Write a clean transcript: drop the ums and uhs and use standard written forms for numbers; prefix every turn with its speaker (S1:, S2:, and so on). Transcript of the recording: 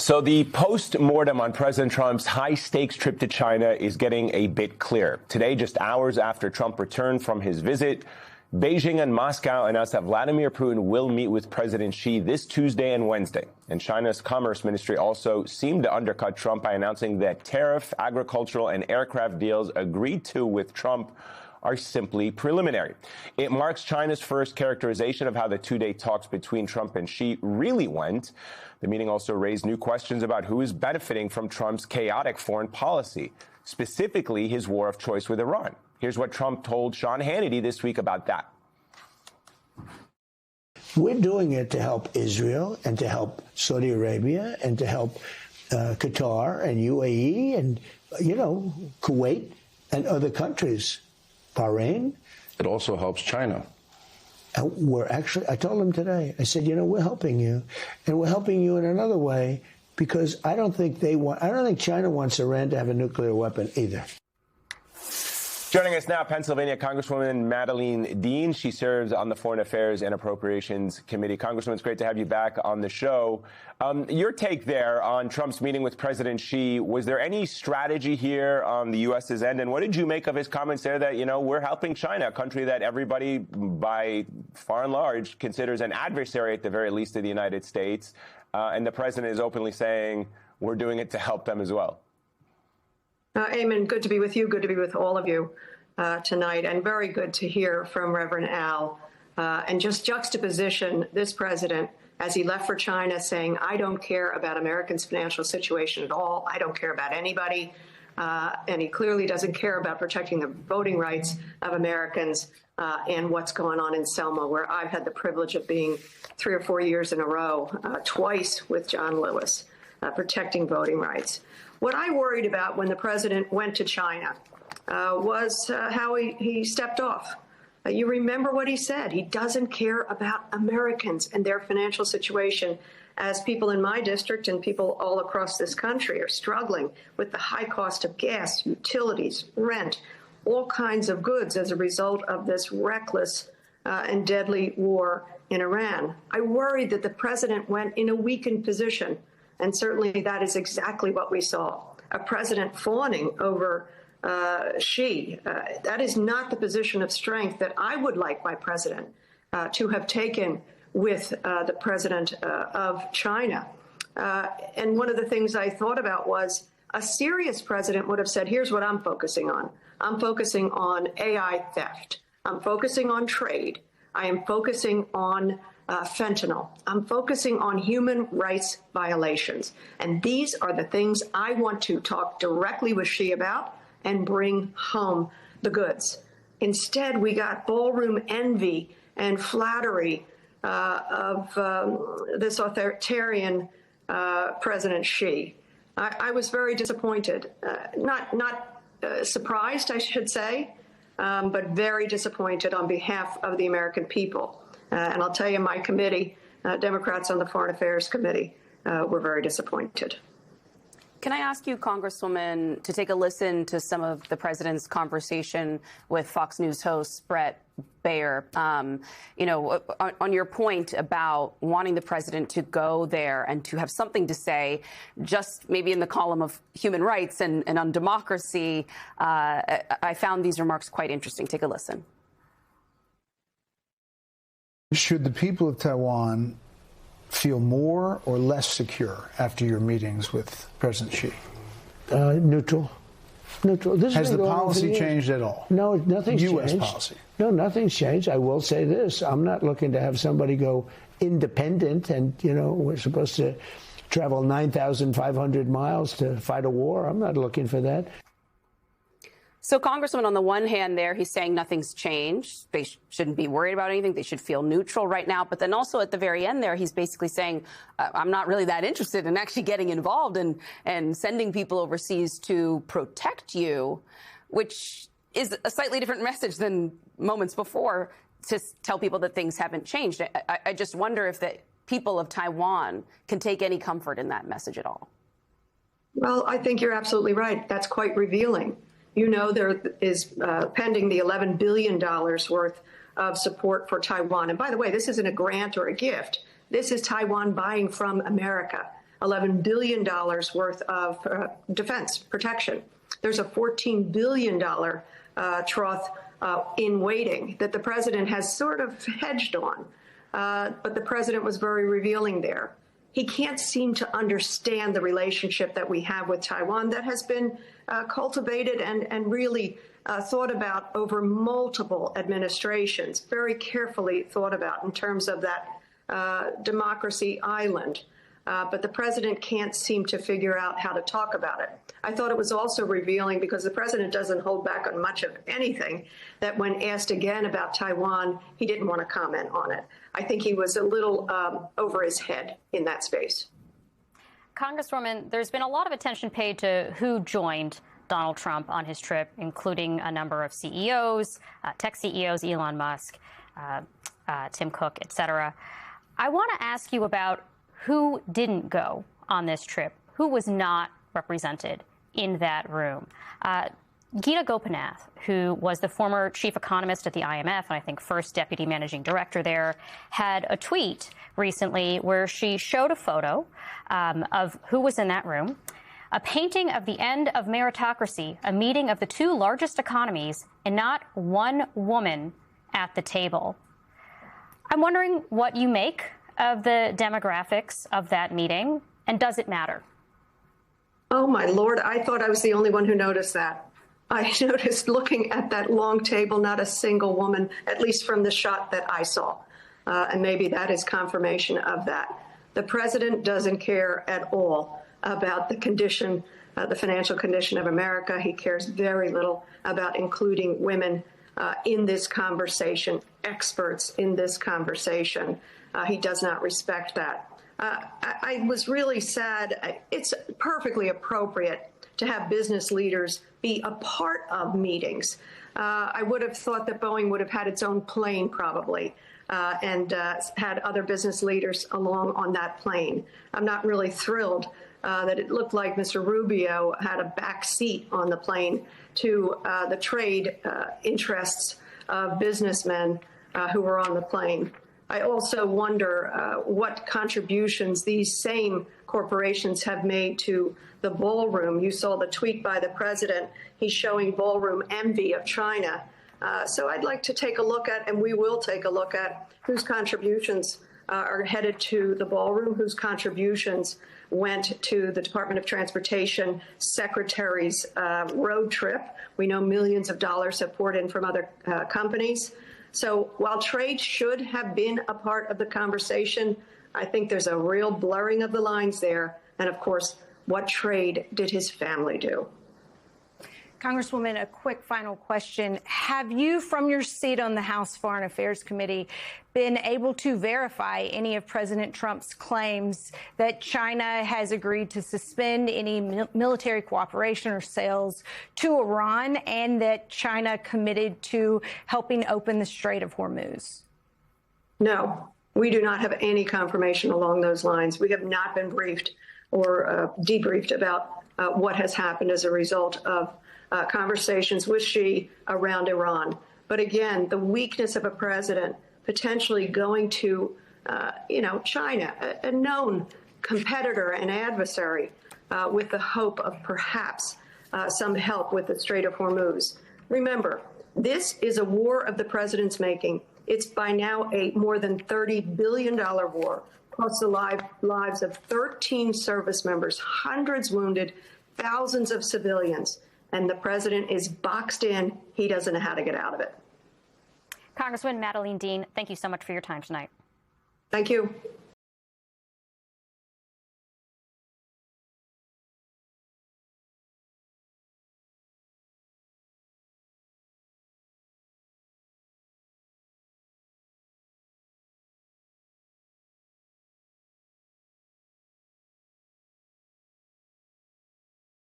S1: So the post-mortem on President Trump's high-stakes trip to China is getting a bit clear. Today, just hours after Trump returned from his visit, Beijing and Moscow announced that Vladimir Putin will meet with President Xi this Tuesday and Wednesday. And China's Commerce Ministry also seemed to undercut Trump by announcing that tariff, agricultural, and aircraft deals agreed to with Trump are simply preliminary. It marks China's first characterization of how the two-day talks between Trump and Xi really went. The meeting also raised new questions about who is benefiting from Trump's chaotic foreign policy, specifically his war of choice with Iran. Here's what Trump told Sean Hannity this week about that.
S2: We're doing it to help Israel and to help Saudi Arabia and to help Qatar and UAE and, Kuwait and other countries. Bahrain.
S3: It also helps China.
S2: I told them today, I said, we're helping you. And we're helping you in another way because I don't think China wants Iran to have a nuclear weapon either.
S1: Joining us now, Pennsylvania Congresswoman Madeleine Dean. She serves on the Foreign Affairs and Appropriations Committee. Congresswoman, it's great to have you back on the show. Your take there on Trump's meeting with President Xi, was there any strategy here on the U.S.'s end? And what did you make of his comments there that, we're helping China, a country that everybody, by far and large, considers an adversary at the very least of the United States? And the president is openly saying we're doing it to help them as well.
S4: Eamon, good to be with you. Good to be with all of you tonight. And very good to hear from Reverend Al. And just juxtaposition this president as he left for China saying, I don't care about Americans' financial situation at all. I don't care about anybody. And he clearly doesn't care about protecting the voting rights of Americans and what's going on in Selma, where I've had the privilege of being 3 or 4 years in a row, twice with John Lewis, protecting voting rights. What I worried about when the president went to China was how he stepped off. You remember what he said. He doesn't care about Americans and their financial situation, as people in my district and people all across this country are struggling with the high cost of gas, utilities, rent, all kinds of goods as a result of this reckless and deadly war in Iran. I worried that the president went in a weakened position. And certainly that is exactly what we saw, a president fawning over Xi. That is not the position of strength that I would like my president to have taken with the president of China. And one of the things I thought about was a serious president would have said, here's what I'm focusing on. I'm focusing on AI theft. I'm focusing on trade. I am focusing on fentanyl. I'm focusing on human rights violations. And these are the things I want to talk directly with Xi about and bring home the goods. Instead, we got ballroom envy and flattery of this authoritarian President Xi. I was very disappointed, not surprised, I should say, but very disappointed on behalf of the American people. And I'll tell you, my committee, Democrats on the Foreign Affairs Committee, were very disappointed.
S5: Can I ask you, Congresswoman, to take a listen to some of the president's conversation with Fox News host Bret Baier? On your point about wanting the president to go there and to have something to say, just maybe in the column of human rights and on democracy, I found these remarks quite interesting. Take a listen.
S6: Should the people of Taiwan feel more or less secure after your meetings with President Xi?
S2: Neutral.
S6: Has the policy changed at all?
S2: No, nothing's changed.
S6: U.S. policy?
S2: No, nothing's changed. I will say this. I'm not looking to have somebody go independent and, we're supposed to travel 9,500 miles to fight a war. I'm not looking for that.
S5: So, Congressman, on the one hand there, he's saying nothing's changed. They shouldn't be worried about anything. They should feel neutral right now. But then also at the very end there, he's basically saying, I'm not really that interested in actually getting involved and sending people overseas to protect you, which is a slightly different message than moments before to tell people that things haven't changed. I just wonder if the people of Taiwan can take any comfort in that message at all.
S4: Well, I think you're absolutely right. That's quite revealing. There is pending the $11 billion worth of support for Taiwan. And by the way, this isn't a grant or a gift. This is Taiwan buying from America. $11 billion worth of defense protection. There's a $14 billion trough in waiting that the president has sort of hedged on. But the president was very revealing there. He can't seem to understand the relationship that we have with Taiwan that has been cultivated and really thought about over multiple administrations, very carefully thought about in terms of that democracy island. But the president can't seem to figure out how to talk about it. I thought it was also revealing, because the president doesn't hold back on much of anything, that when asked again about Taiwan, he didn't want to comment on it. I think he was a little over his head in that space.
S7: Congresswoman, there's been a lot of attention paid to who joined Donald Trump on his trip, including a number of CEOs, tech CEOs, Elon Musk, Tim Cook, et cetera. I want to ask you about who didn't go on this trip, who was not represented in that room. Geeta Gopinath, who was the former chief economist at the IMF and I think first deputy managing director there, had a tweet recently where she showed a photo of who was in that room, a painting of the end of meritocracy, a meeting of the two largest economies, and not one woman at the table. I'm wondering what you make of the demographics of that meeting, and does it matter?
S4: Oh, my Lord, I thought I was the only one who noticed that. I noticed looking at that long table, not a single woman, at least from the shot that I saw. And maybe that is confirmation of that. The president doesn't care at all about the condition, the financial condition of America. He cares very little about including women in this conversation, experts in this conversation. He does not respect that. I was really sad. It's perfectly appropriate to have business leaders be a part of meetings. I would have thought that Boeing would have had its own plane probably and had other business leaders along on that plane. I'm not really thrilled that it looked like Mr. Rubio had a back seat on the plane to the trade interests of businessmen who were on the plane. I also wonder what contributions these same corporations have made to the ballroom. You saw the tweet by the president. He's showing ballroom envy of China. So I'd like to take a look at, and we will take a look at, whose contributions are headed to the ballroom, whose contributions went to the Department of Transportation Secretary's road trip. We know millions of dollars have poured in from other companies. So while trade should have been a part of the conversation, I think there's a real blurring of the lines there. And of course, what trade did his family do?
S8: Congresswoman, a quick final question. Have you, from your seat on the House Foreign Affairs Committee, been able to verify any of President Trump's claims that China has agreed to suspend any military cooperation or sales to Iran, and that China committed to helping open the Strait of Hormuz? No, we do not have any confirmation along those lines. We have not been briefed or debriefed about what has happened as a result of conversations with Xi around Iran. But again, the weakness of a president potentially going to, China, a known competitor and adversary, with the hope of perhaps some help with the Strait of Hormuz. Remember, this is a war of the president's making. It's by now a more than $30 billion war, plus the lives of 13 service members, hundreds wounded, thousands of civilians. And the president is boxed in. He doesn't know how to get out of it.
S7: Congresswoman Madeleine Dean, thank you so much for your time tonight.
S4: Thank you.